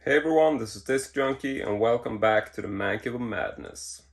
Hey everyone, this is Disc Junkie and welcome back to the Mancave of Madness.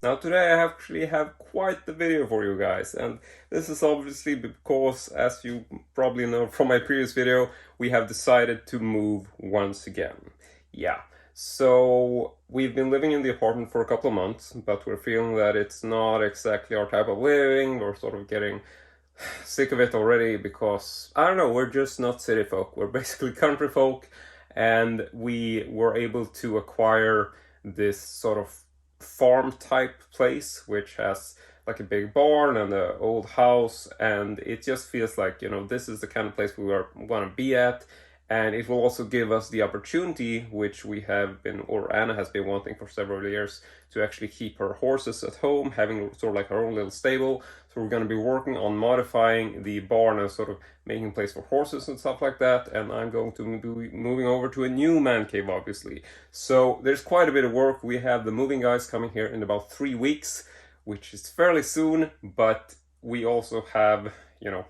Now today I actually have quite the video for you guys, and this is obviously because, as you probably know from my previous video, we have decided to move once again. Yeah, so we've been living in the apartment for a couple of months, but we're feeling that it's not exactly our type of living. We're sort of getting sick of it already because, I don't know, we're just not city folk. We're basically country folk, and we were able to acquire this sort of farm type place which has like a big barn and an old house, and it just feels like, you know, this is the kind of place we want to be at. And it will also give us the opportunity, which we have been, or Anna has been wanting for several years, to actually keep her horses at home, having sort of like her own little stable. So we're going to be working on modifying the barn and sort of making place for horses and stuff like that. And I'm going to be moving over to a new man cave, obviously. So there's quite a bit of work. We have the moving guys coming here in about 3 weeks, which is fairly soon. But we also have, you know,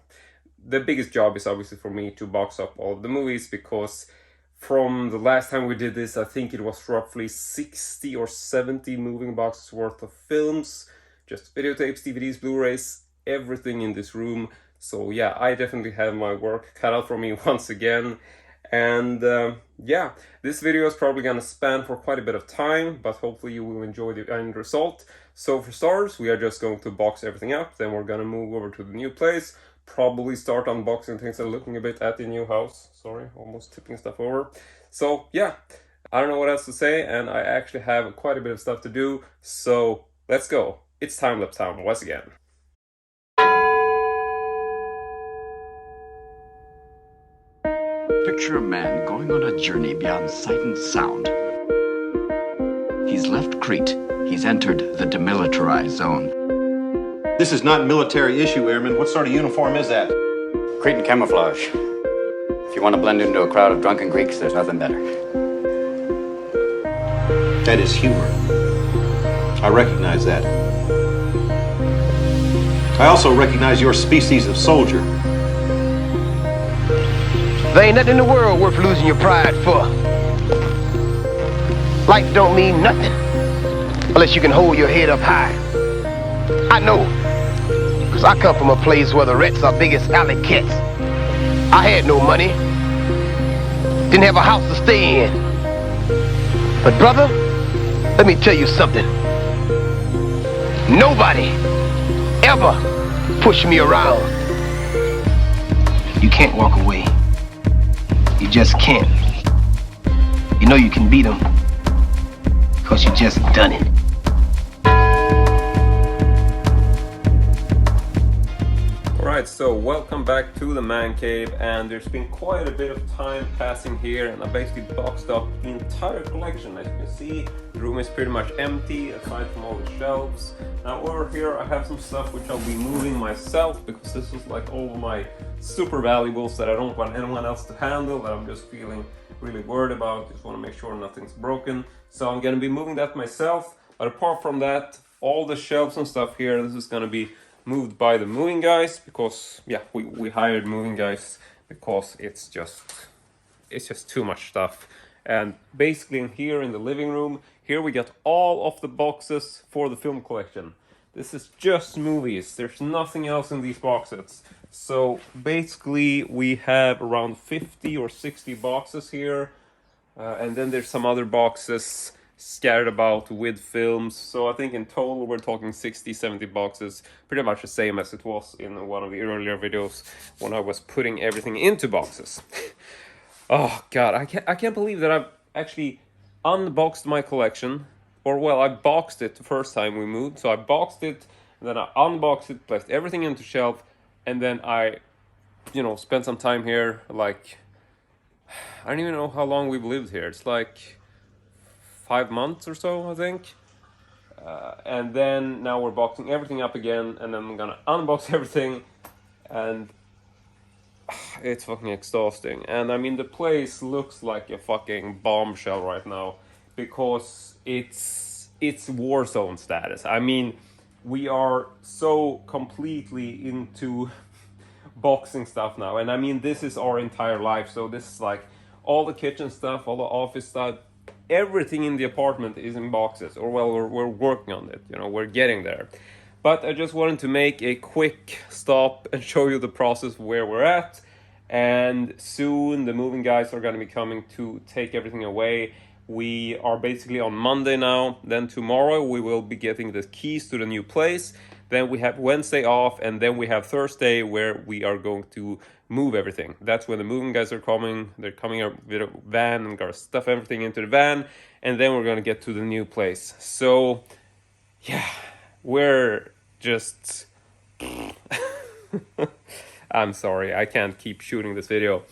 the biggest job is obviously for me to box up all of the movies, because from the last time we did this, I think it was roughly 60 or 70 moving boxes worth of films, just videotapes, DVDs, Blu-rays, everything in this room. So yeah, I definitely have my work cut out for me once again. And yeah, this video is probably gonna span for quite a bit of time, but hopefully you will enjoy the end result. So for starters, we are just going to box everything up, then we're gonna move over to the new place, probably start unboxing things and looking a bit at the new house. Sorry, almost tipping stuff over. So yeah, I don't know what else to say, and I actually have quite a bit of stuff to do, so let's go. It's time-lapse time once again. Picture a man going on a journey beyond sight and sound. He's left Crete. He's entered the demilitarized zone. This is not military issue, Airman. What sort of uniform is that? Cretan camouflage. If you want to blend into a crowd of drunken Greeks, there's nothing better. That is humor. I recognize that. I also recognize your species of soldier. There ain't nothing in the world worth losing your pride for. Life don't mean nothing unless you can hold your head up high. I know, because I come from a place where the rats are big as alley cats. I had no money, didn't have a house to stay in. But brother, let me tell you something. Nobody ever pushed me around. You can't walk away. You just can't. You know you can beat them because you just done it. Alright, so welcome back to the man cave, and there's been quite a bit of time passing here, and I basically boxed up the entire collection. As you can see, the room is pretty much empty aside from all the shelves. Now over here I have some stuff which I'll be moving myself, because this is like all of my super valuables that I don't want anyone else to handle, that I'm just feeling really worried about. Just want to make sure nothing's broken. So I'm going to be moving that myself. But apart from that, all the shelves and stuff here, this is going to be moved by the moving guys, because yeah, we hired moving guys because it's just too much stuff. And basically in here in the living room, here we got all of the boxes for the film collection. This is just movies, there's nothing else in these boxes. So basically we have around 50 or 60 boxes here, and then there's some other boxes scattered about with films. So I think in total we're talking 60-70 boxes, pretty much the same as it was in one of the earlier videos when I was putting everything into boxes. Oh god, I can't believe that I've actually unboxed my collection. Or well, I boxed it the first time we moved. So I boxed it, and then I unboxed it, placed everything into shelf, and then I, you know, spent some time here, like I don't even know how long we've lived here. It's like 5 months or so, I think. And then now we're boxing everything up again, and then I'm gonna unbox everything, and it's fucking exhausting. And I mean, the place looks like a fucking bombshell right now because it's war zone status. I mean, we are so completely into boxing stuff now, and I mean, this is our entire life. So this is like all the kitchen stuff, all the office stuff, everything in the apartment is in boxes, or well, we're working on it, you know, we're getting there. But I just wanted to make a quick stop and show you the process where we're at. And soon the moving guys are going to be coming to take everything away. We are basically on Monday now. Then tomorrow we will be getting the keys to the new place. Then we have Wednesday off, and then we have Thursday where we are going to move everything. That's when the moving guys are coming. They're coming up with a van and gonna stuff everything into the van, and then we're gonna get to the new place. So yeah, we're just I'm sorry, I can't keep shooting this video.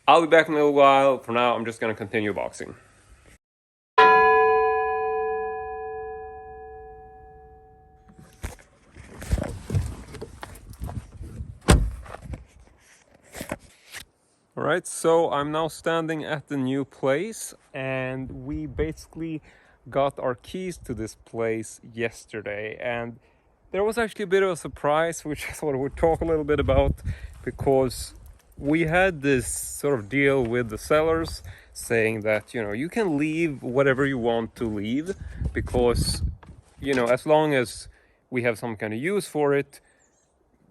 I'll be back in a little while. For now, I'm just gonna continue boxing. Alright, so I'm now standing at the new place, and we basically got our keys to this place yesterday, and there was actually a bit of a surprise, which I thought I would talk a little bit about, because we had this sort of deal with the sellers saying that, you know, you can leave whatever you want to leave, because, you know, as long as we have some kind of use for it,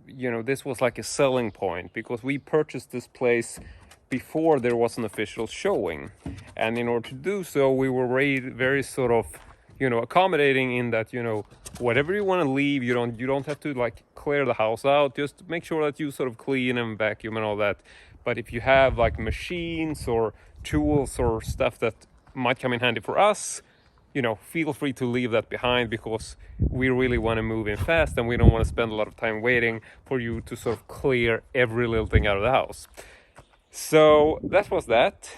you know, this was like a selling point, because we purchased this place before there was an official showing, and in order to do so, we were very sort of, you know, accommodating in that, you know, whatever you want to leave, you don't have to like clear the house out. Just make sure that you sort of clean and vacuum and all that. But if you have like machines or tools or stuff that might come in handy for us, you know, feel free to leave that behind, because we really want to move in fast, and we don't want to spend a lot of time waiting for you to sort of clear every little thing out of the house. So that was that.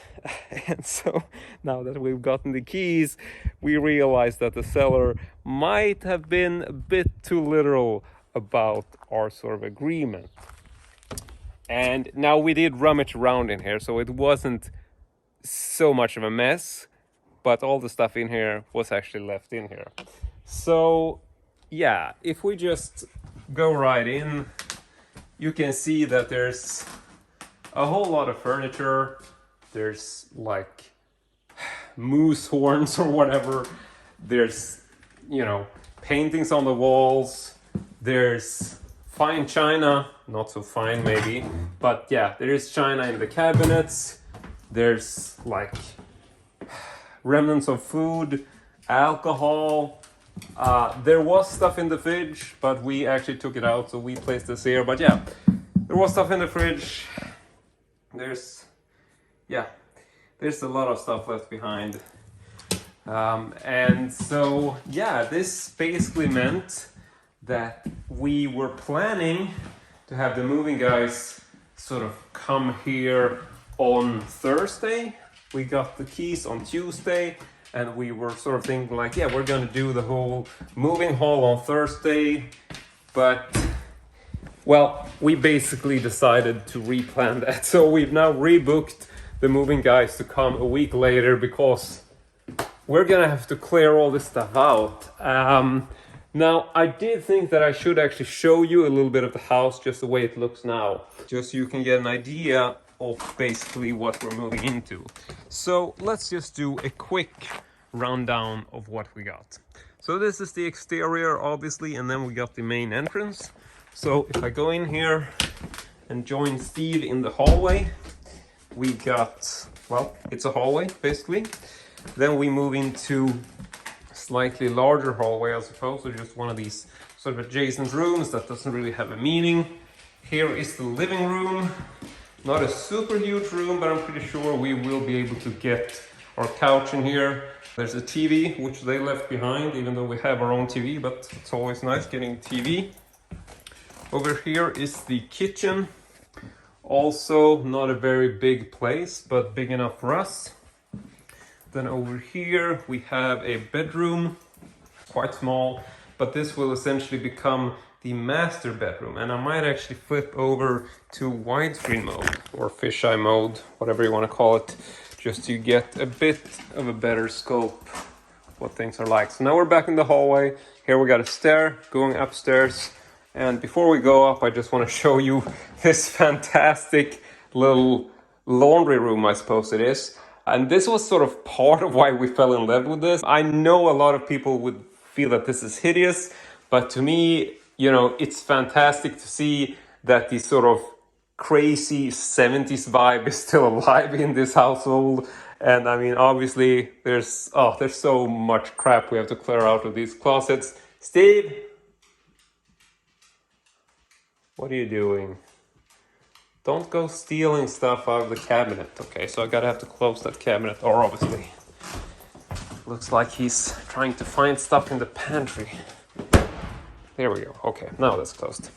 And so now that we've gotten the keys, we realized that the seller might have been a bit too literal about our sort of agreement. And now we did rummage around in here, so it wasn't so much of a mess, but all the stuff in here was actually left in here. So yeah, if we just go right in, you can see that there's a whole lot of furniture. There's like moose horns or whatever. There's, you know, paintings on the walls. There's fine china, not so fine maybe, but yeah, there is china in the cabinets. There's like remnants of food, alcohol. There was stuff in the fridge, but we actually took it out, so we placed this here. But yeah, there was stuff in the fridge. There's a lot of stuff left behind. And so, yeah, this basically meant that we were planning to have the moving guys sort of come here on Thursday. We got the keys on Tuesday, and we were sort of thinking like, yeah, we're gonna do the whole moving haul on Thursday. But, well, we basically decided to replan that. So we've now rebooked the moving guys to come a week later, because we're gonna have to clear all this stuff out. Now, I did think that I should actually show you a little bit of the house, just the way it looks now, just so you can get an idea of basically what we're moving into. So let's just do a quick rundown of what we got. So this is the exterior, obviously, and then we got the main entrance. So if I go in here and join Steve in the hallway, we got, well, it's a hallway basically. Then we move into a slightly larger hallway, I suppose, so just one of these sort of adjacent rooms that doesn't really have a meaning. Here is the living room. Not a super huge room, but I'm pretty sure we will be able to get our couch in here. There's a TV, which they left behind, even though we have our own TV, but it's always nice getting TV. Over here is the kitchen. Also not a very big place, but big enough for us. Then over here we have a bedroom, quite small, but this will essentially become the master bedroom, and I might actually flip over to widescreen mode or fisheye mode, whatever you want to call it, just to get a bit of a better scope what things are like. So now we're back in the hallway. Here we got a stair going upstairs, and before we go up I just want to show you this fantastic little laundry room, I suppose it is. And this was sort of part of why we fell in love with this. I know a lot of people would feel that this is hideous, but to me, you know, it's fantastic to see that the sort of crazy 70s vibe is still alive in this household. And I mean, obviously, there's so much crap we have to clear out of these closets. Steve, what are you doing? Don't go stealing stuff out of the cabinet. Okay, so I gotta have to close that cabinet door, obviously. Looks like he's trying to find stuff in the pantry. There we go. Okay, now that's closed.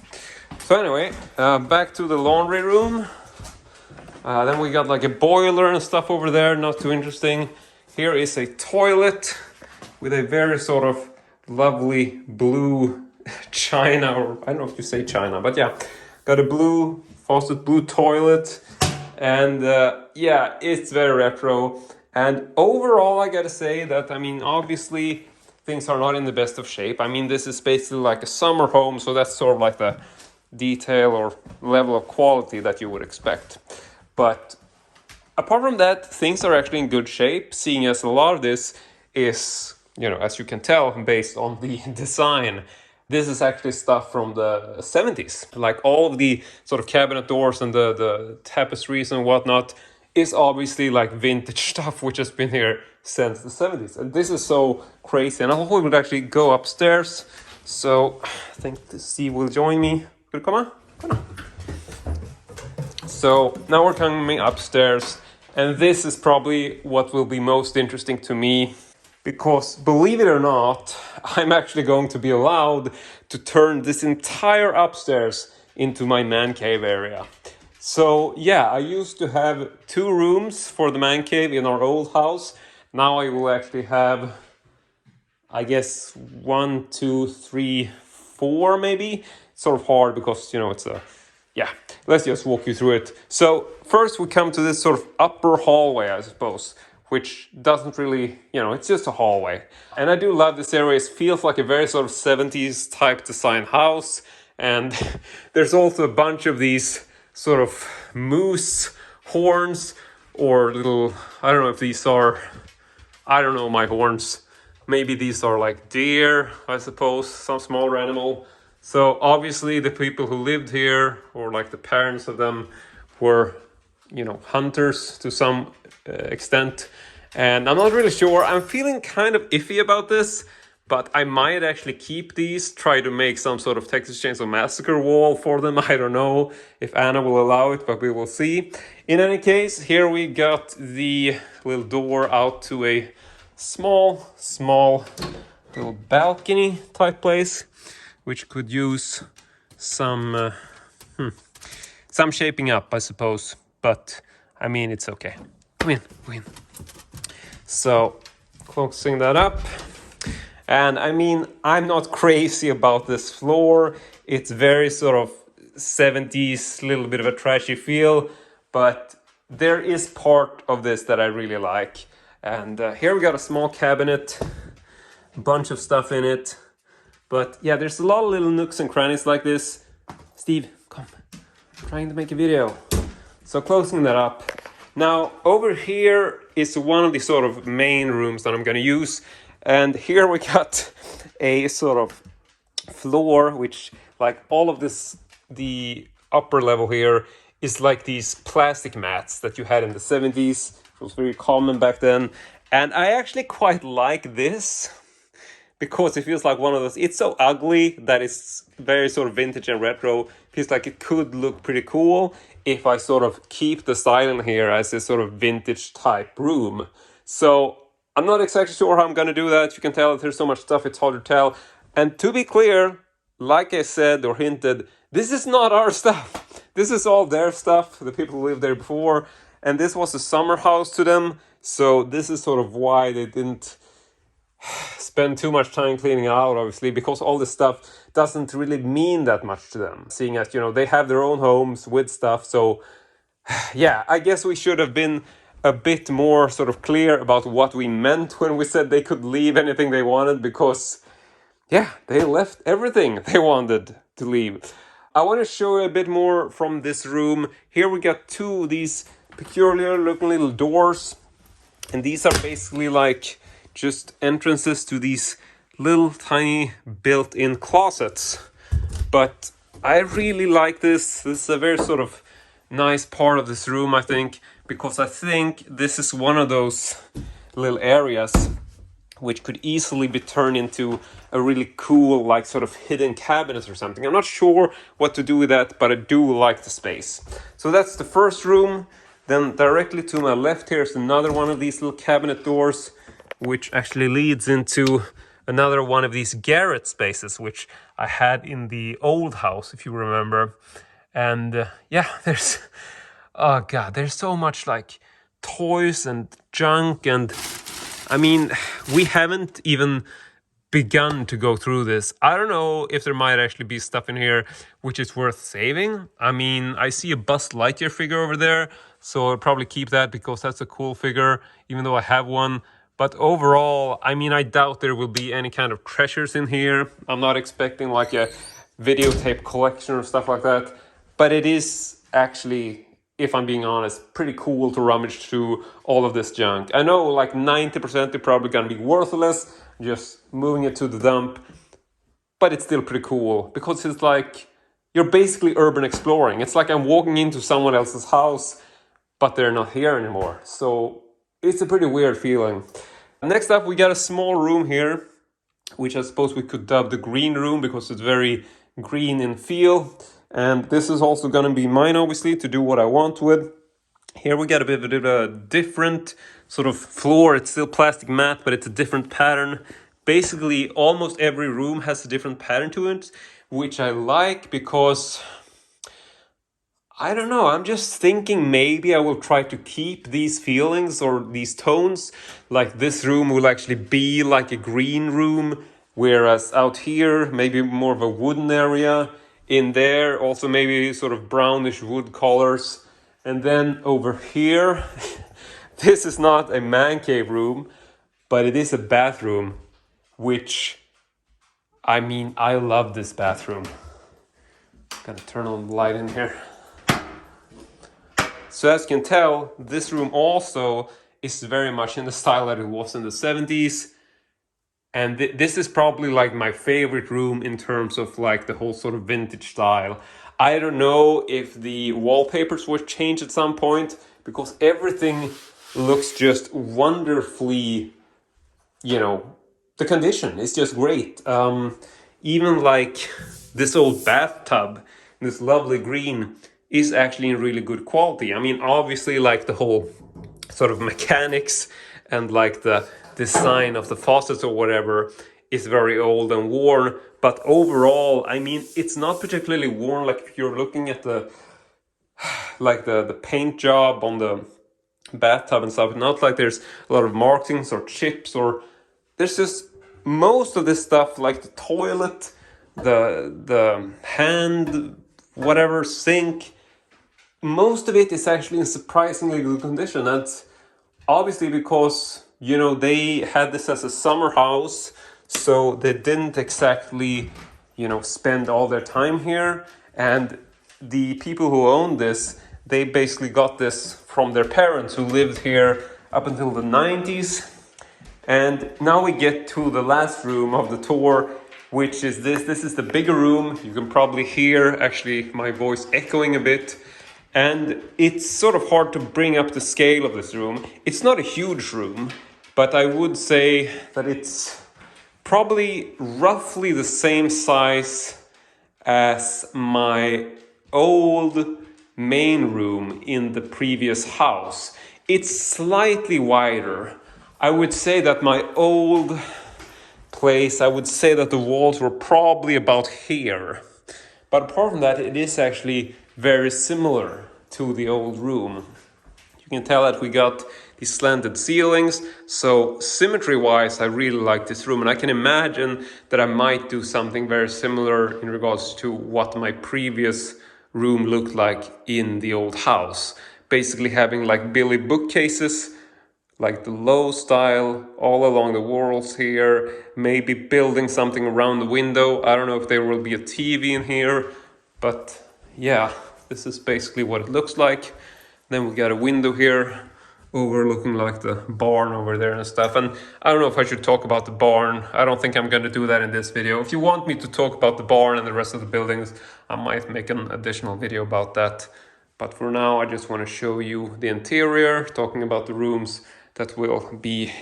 So anyway, back to the laundry room. Then we got like a boiler and stuff over there, not too interesting. Here is a toilet with a very sort of lovely blue china, or I don't know if you say china, but yeah, got a blue faucet, blue toilet, and yeah, it's very retro. And overall, I gotta say that, I mean, obviously things are not in the best of shape. I mean, this is basically like a summer home, so that's sort of like the detail or level of quality that you would expect. But apart from that, things are actually in good shape, seeing as a lot of this is, you know, as you can tell, based on the design. This is actually stuff from the 70s. Like all of the sort of cabinet doors and the tapestries and whatnot is obviously like vintage stuff which has been here since the 70s. And this is so crazy. And I thought we would actually go upstairs. So I think Steve will join me. Could you come on? Come on. So now we're coming upstairs. And this is probably what will be most interesting to me. Because believe it or not, I'm actually going to be allowed to turn this entire upstairs into my man cave area. So yeah, I used to have 2 rooms for the man cave in our old house. Now I will actually have, I guess, 1, 2, 3, 4 maybe. It's sort of hard because, you know, it's a, yeah, let's just walk you through it. So first we come to this sort of upper hallway, I suppose, which doesn't really, you know, it's just a hallway. And I do love this area. It feels like a very sort of 70s type design house. And there's also a bunch of these sort of moose horns or little, I don't know if these are, I don't know my horns. Maybe these are like deer, I suppose, some smaller animal. So obviously the people who lived here, or like the parents of them, were, you know, hunters to some extent. And I'm not really sure. I'm feeling kind of iffy about this, but I might actually keep these, try to make some sort of Texas Chainsaw Massacre wall for them. I don't know if Anna will allow it, but we will see. In any case, here we got the little door out to a small little balcony type place, which could use some shaping up, I suppose. But I mean, it's okay. Come in. So, closing that up. And I mean, I'm not crazy about this floor. It's very sort of 70s, little bit of a trashy feel. But there is part of this that I really like. And here we got a small cabinet, a bunch of stuff in it. But yeah, there's a lot of little nooks and crannies like this. Steve, come. I'm trying to make a video. So closing that up. Now, over here is one of the sort of main rooms that I'm going to use. And here we got a sort of floor, which like all of this, the upper level here is like these plastic mats that you had in the 70s. It was very common back then. And I actually quite like this because it feels like one of those, it's so ugly that it's very sort of vintage and retro. Feels like it could look pretty cool if I sort of keep the style here as a sort of vintage type room. So I'm not exactly sure how I'm going to do that. You can tell that there's so much stuff, it's hard to tell. And to be clear, like I said or hinted, this is not our stuff. this is all their stuff, the people who lived there before, and this was a summer house to them, so this is sort of why they didn't spend too much time cleaning out, obviously, because all this stuff doesn't really mean that much to them, seeing as, you know, they have their own homes with stuff. So yeah, I guess we should have been a bit more sort of clear about what we meant when we said they could leave anything they wanted, because yeah, they left everything they wanted to leave. I want to show you a bit more from this room. Here we got two of these peculiar looking little doors, and these are basically like just entrances to these little tiny built-in closets. But I really like this. This is a very sort of nice part of this room, I think, because I think this is one of those little areas which could easily be turned into a really cool, like, sort of hidden cabinet or something. I'm not sure what to do with that, but I do like the space. So that's the first room. Then directly to my left here is another one of these little cabinet doors, which actually leads into another one of these garret spaces, which I had in the old house, if you remember. And yeah, there's, oh god, there's so much like toys and junk, and I mean, we haven't even begun to go through this. I don't know if there might actually be stuff in here which is worth saving. I mean, I see a Buzz Lightyear figure over there, so I'll probably keep that because that's a cool figure, even though I have one. But overall, I mean, I doubt there will be any kind of treasures in here. I'm not expecting like a videotape collection or stuff like that. But it is actually, if I'm being honest, pretty cool to rummage through all of this junk. I know like 90% are probably gonna be worthless, just moving it to the dump. But it's still pretty cool because it's like, you're basically urban exploring. It's like I'm walking into someone else's house, but they're not here anymore. So it's a pretty weird feeling. Next up, we got a small room here, which I suppose we could dub the green room because it's very green in feel. And this is also going to be mine, obviously, to do what I want with. Here we got a bit of a different sort of floor. It's still plastic mat, but it's a different pattern. Basically, almost every room has a different pattern to it, which I like because, I don't know, I'm just thinking maybe I will try to keep these feelings or these tones. Like this room will actually be like a green room, whereas out here, maybe more of a wooden area. In there, also maybe sort of brownish wood colors. And then over here, this is not a man cave room, but it is a bathroom, which, I mean, I love this bathroom. Gotta turn on the light in here. So as you can tell, this room also is very much in the style that it was in the 70s. And this is probably like my favorite room in terms of like the whole sort of vintage style. I don't know if the wallpapers were changed at some point, because everything looks just wonderfully, you know, the condition is just great. Even like this old bathtub, this lovely green, is actually in really good quality. I mean, obviously like the whole sort of mechanics and like the design of the faucets or whatever is very old and worn, but overall, I mean, it's not particularly worn. Like if you're looking at the like the paint job on the bathtub and stuff, not like there's a lot of markings or chips, or there's just most of this stuff, like the toilet, the hand, whatever, sink, most of it is actually in surprisingly good condition. That's obviously because, you know, they had this as a summer house, so they didn't exactly, you know, spend all their time here. And the people who owned this, they basically got this from their parents who lived here up until the 90s. And now we get to the last room of the tour, which is this. This is the bigger room. You can probably hear actually my voice echoing a bit. And it's sort of hard to bring up the scale of this room. It's not a huge room, but I would say that it's probably roughly the same size as my old main room in the previous house. It's slightly wider. I would say that my old place, I would say that the walls were probably about here. But apart from that, it is actually very similar to the old room. You can tell that we got these slanted ceilings, so symmetry-wise I really like this room, and I can imagine that I might do something very similar in regards to what my previous room looked like in the old house. Basically having like Billy bookcases, like the low style all along the walls here, maybe building something around the window. I don't know if there will be a TV in here, but yeah, this is basically what it looks like. Then we got a window here overlooking like the barn over there and stuff. And I don't know if I should talk about the barn. I don't think I'm going to do that in this video. If you want me to talk about the barn and the rest of the buildings, I might make an additional video about that. But for now, I just want to show you the interior, talking about the rooms that will be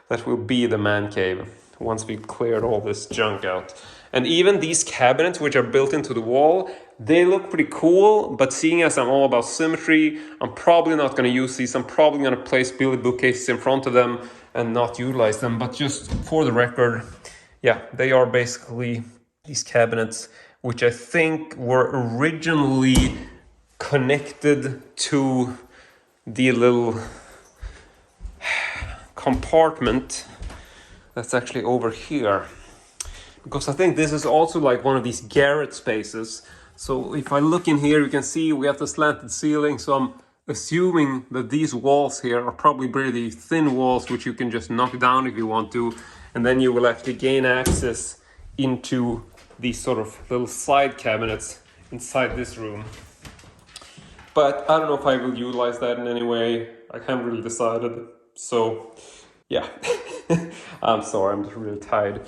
that will be the man cave once we cleared all this junk out. And even these cabinets, which are built into the wall, they look pretty cool, but seeing as I'm all about symmetry, I'm probably not going to use these. I'm probably going to place Billy bookcases in front of them and not utilize them. But just for the record, yeah, they are basically these cabinets, which I think were originally connected to the little compartment that's actually over here. Because I think this is also like one of these garret spaces. So if I look in here, you can see we have the slanted ceiling. So I'm assuming that these walls here are probably pretty thin walls, which you can just knock down if you want to. And then you will actually gain access into these sort of little side cabinets inside this room. But I don't know if I will utilize that in any way. I haven't really decided. So yeah, I'm sorry, I'm just really tired.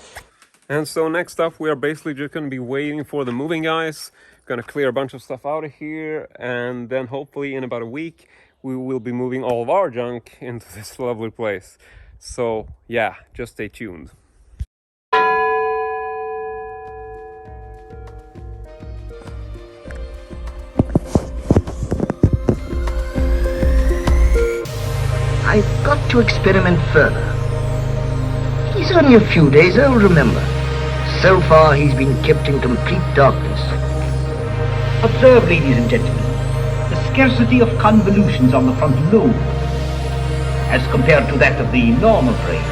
And so next up, we are basically just going to be waiting for the moving guys. Going to clear a bunch of stuff out of here, and then hopefully in about a week we will be moving all of our junk into this lovely place. So yeah, just stay tuned. I've got to experiment further. He's only a few days old, remember. So far, he's been kept in complete darkness. Observe, ladies and gentlemen, the scarcity of convolutions on the frontal lobe as compared to that of the normal brain,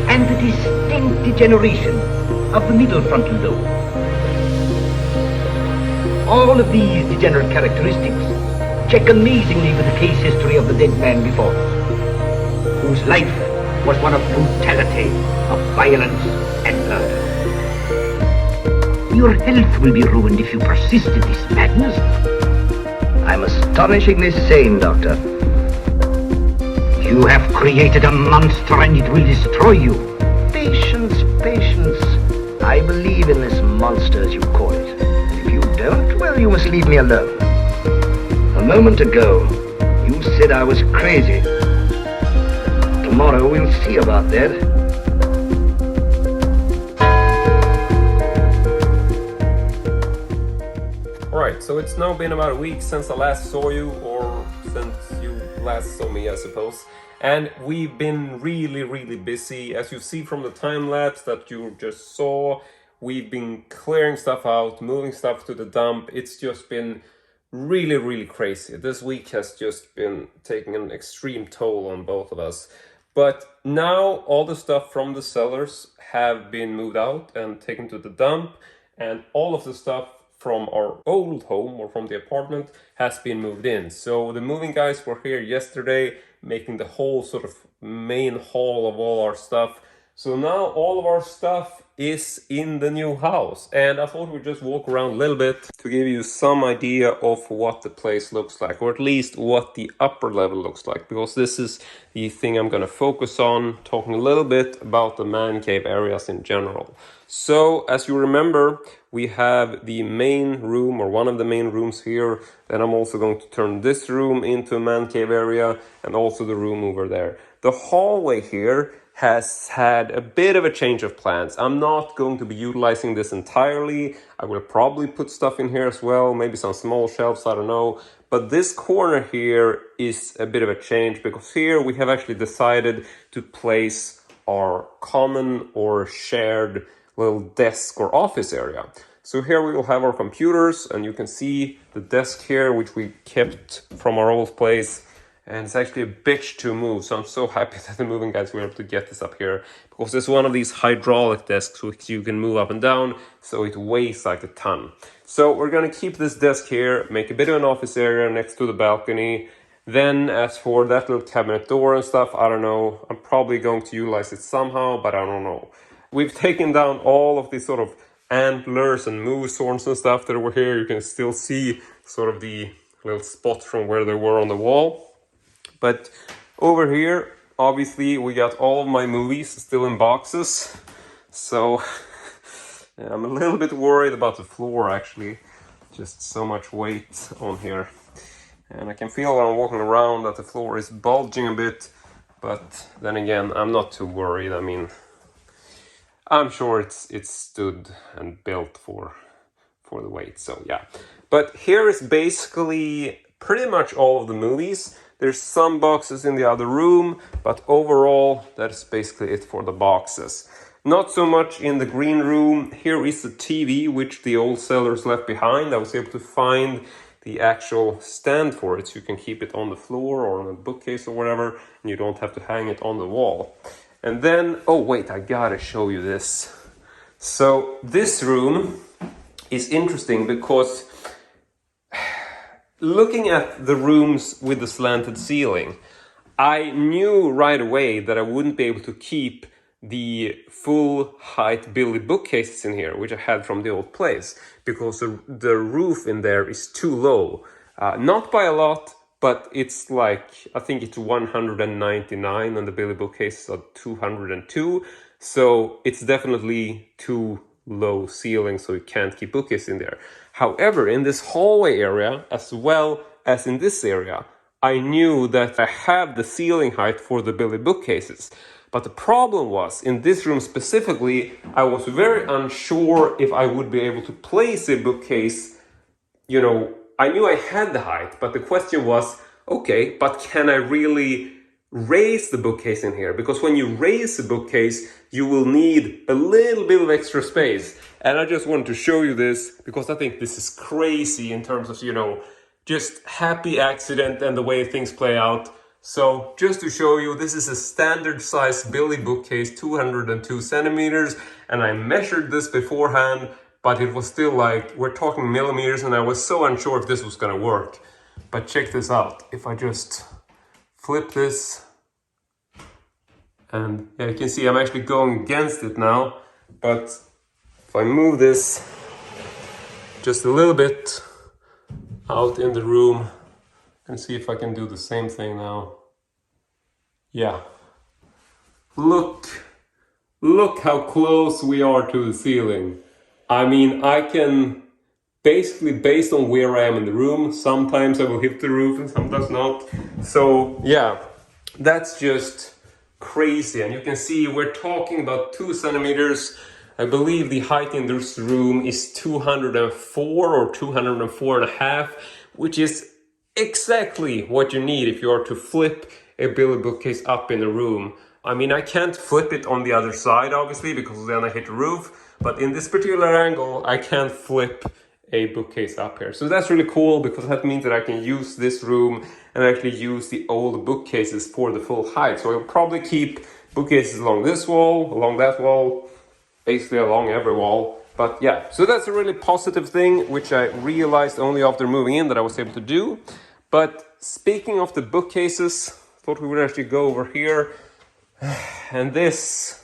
and the distinct degeneration of the middle frontal lobe. All of these degenerate characteristics check amazingly with the case history of the dead man before us, whose life was one of brutality, of violence and murder. Your health will be ruined if you persist in this madness. I'm astonishingly sane, Doctor. You have created a monster and it will destroy you. Patience, patience. I believe in this monster, as you call it. If you don't, well, you must leave me alone. A moment ago, you said I was crazy. Tomorrow we'll see about that. Alright, so it's now been about a week since I last saw you, or since you last saw me, I suppose. And we've been really busy. As you see from the time-lapse that you just saw, we've been clearing stuff out, moving stuff to the dump. It's just been really crazy. This week has just been taking an extreme toll on both of us. But now all the stuff from the cellars have been moved out and taken to the dump, and all of the stuff from our old home or from the apartment has been moved in. So the moving guys were here yesterday making the whole sort of main hall of all our stuff. So now all of our stuff is in the new house, and I thought we'd just walk around a little bit to give you some idea of what the place looks like, or at least what the upper level looks like, because this is the thing I'm going to focus on, talking a little bit about the man cave areas in general. So as you remember, we have the main room, or one of the main rooms here. Then I'm also going to turn this room into a man cave area, and also the room over there. The hallway here has had a bit of a change of plans. I'm not going to be utilizing this entirely. I will probably put stuff in here as well, maybe some small shelves, I don't know. But this corner here is a bit of a change, because here we have actually decided to place our common or shared little desk or office area. So here we will have our computers, and you can see the desk here, which we kept from our old place. And it's actually a bitch to move, so I'm so happy that the moving guys were able to get this up here, because it's one of these hydraulic desks which you can move up and down, so it weighs like a ton. So we're gonna keep this desk here, make a bit of an office area next to the balcony. Then as for that little cabinet door and stuff, I don't know, I'm probably going to utilize it somehow, but I don't know. We've taken down all of these sort of antlers and moose horns and stuff that were here. You can still see sort of the little spots from where they were on the wall. But over here, obviously, we got all of my movies still in boxes. So yeah, I'm a little bit worried about the floor, actually. Just so much weight on here. And I can feel when I'm walking around that the floor is bulging a bit. But then again, I'm not too worried. I mean, I'm sure it's stood and built for the weight. So yeah. But here is basically pretty much all of the movies. There's some boxes in the other room, but overall, that's basically it for the boxes. Not so much in the green room. Here is the TV, which the old sellers left behind. I was able to find the actual stand for it, so you can keep it on the floor or on a bookcase or whatever, and you don't have to hang it on the wall. And then, oh wait, I gotta show you this. So this room is interesting because looking at the rooms with the slanted ceiling, I knew right away that I wouldn't be able to keep the full height Billy bookcases in here, which I had from the old place, because the roof in there is too low. Not by a lot, but it's like, I think it's 199 and the Billy bookcases are 202. So it's definitely too low ceiling, so you can't keep bookcases in there. However, in this hallway area, as well as in this area, I knew that I have the ceiling height for the Billy bookcases. But the problem was, in this room specifically, I was very unsure if I would be able to place a bookcase. You know, I knew I had the height, but the question was, okay, but can I really raise the bookcase in here? Because when you raise the bookcase, you will need a little bit of extra space. And I just wanted to show you this because I think this is crazy in terms of, you know, just happy accident and the way things play out. So just to show you, this is a standard size Billy bookcase, 202 centimeters. And I measured this beforehand, but it was still like, we're talking millimeters, and I was so unsure if this was gonna work. But check this out. If I just flip this, and yeah, you can see I'm actually going against it now. But if I move this just a little bit out in the room and see if I can do the same thing now. Yeah. Look how close we are to the ceiling. I mean, I can basically, based on where I am in the room, sometimes I will hit the roof and sometimes not. So yeah, that's just crazy. And you can see we're talking about 2 centimeters. I believe the height in this room is 204 or 204 and a half, which is exactly what you need if you are to flip a Billy bookcase up in a room. I mean, I can't flip it on the other side, obviously, because then I hit the roof. But in this particular angle, I can't flip a bookcase up here. So that's really cool, because that means that I can use this room and actually use the old bookcases for the full height. So I'll probably keep bookcases along this wall, along that wall, basically along every wall. But yeah, so that's a really positive thing, which I realized only after moving in that I was able to do. But speaking of the bookcases, I thought we would actually go over here. And this,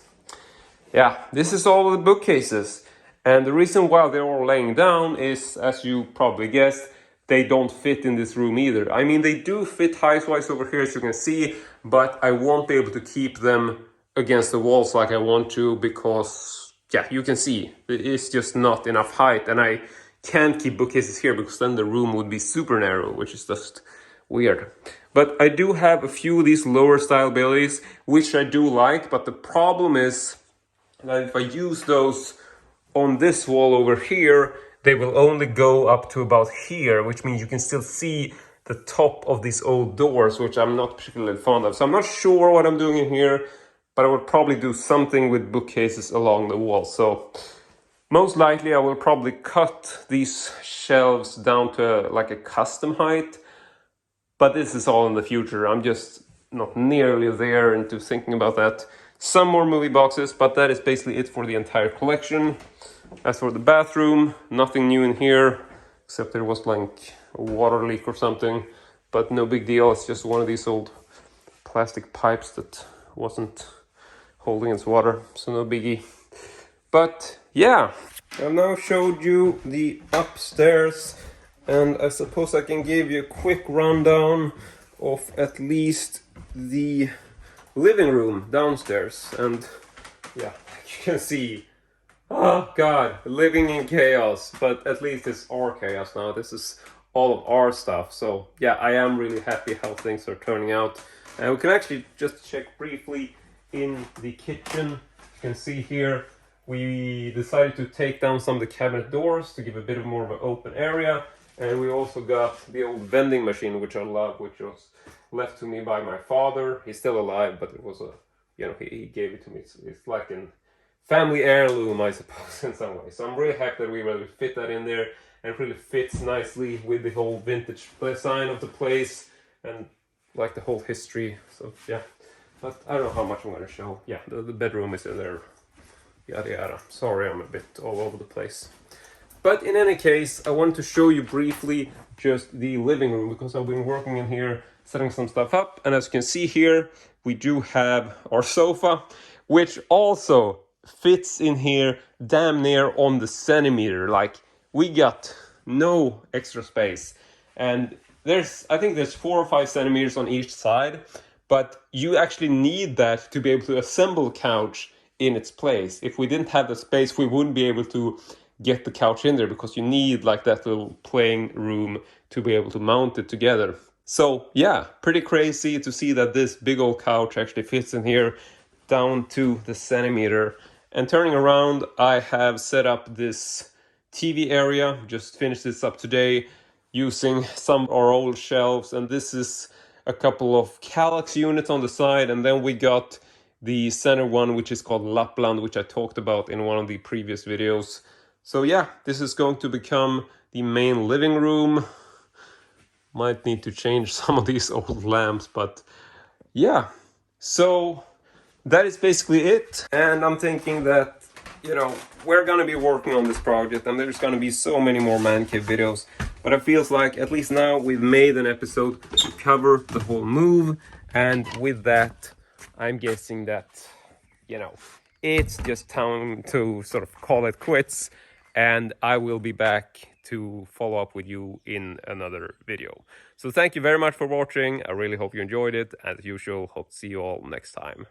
yeah, this is all of the bookcases. And the reason why they're all laying down is, as you probably guessed, they don't fit in this room either. I mean, they do fit height-wise over here, as you can see, but I won't be able to keep them against the walls like I want to, because, yeah, you can see, it's just not enough height. And I can't keep bookcases here, because then the room would be super narrow, which is just weird. But I do have a few of these lower style Billys, which I do like, but the problem is that if I use those on this wall over here, they will only go up to about here, which means you can still see the top of these old doors, which I'm not particularly fond of. So I'm not sure what I'm doing in here, but I would probably do something with bookcases along the wall. So most likely I will probably cut these shelves down to like a custom height, but this is all in the future. I'm just not nearly there into thinking about that. Some more movie boxes, but that is basically it for the entire collection. As for the bathroom, nothing new in here, except there was like a water leak or something, but no big deal. It's just one of these old plastic pipes that wasn't holding its water, so no biggie. But yeah, I've now showed you the upstairs, and I suppose I can give you a quick rundown of at least the living room downstairs. And yeah, you can see, oh god, living in chaos, but at least it's our chaos now. This is all of our stuff. So yeah, I am really happy how things are turning out. And we can actually just check briefly in the kitchen. You can see here we decided to take down some of the cabinet doors to give a bit of more of an open area, and we also got the old vending machine, which I love, which was left to me by my father. He's still alive, but it was a, you know, he gave it to me. It's like a family heirloom, I suppose, in some way. So I'm really happy that we were able to fit that in there, and it really fits nicely with the whole vintage design of the place and like the whole history. So yeah, but I don't know how much I'm going to show. Yeah, the bedroom is in there, yada yada. Sorry, I'm a bit all over the place. But in any case, I wanted to show you briefly just the living room, because I've been working in here setting some stuff up, and as you can see here we do have our sofa, which also fits in here damn near on the centimeter. Like, we got no extra space, and I think there's 4 or 5 centimeters on each side, but you actually need that to be able to assemble a couch in its place. If we didn't have the space, we wouldn't be able to get the couch in there, because you need like that little playing room to be able to mount it together. So yeah, pretty crazy to see that this big old couch actually fits in here down to the centimeter. And turning around, I have set up this TV area, just finished this up today using some of our old shelves, and this is a couple of Kallax units on the side, and then we got the center one, which is called Lapland, which I talked about in one of the previous videos. So yeah, this is going to become the main living room. Might need to change some of these old lamps, but yeah. So that is basically it. And I'm thinking that, you know, we're gonna be working on this project, and there's gonna be so many more Mancave videos. But it feels like at least now we've made an episode to cover the whole move. And with that, I'm guessing that, you know, it's just time to sort of call it quits, and I will be back to follow up with you in another video. So thank you very much for watching. I really hope you enjoyed it. As usual, hope to see you all next time.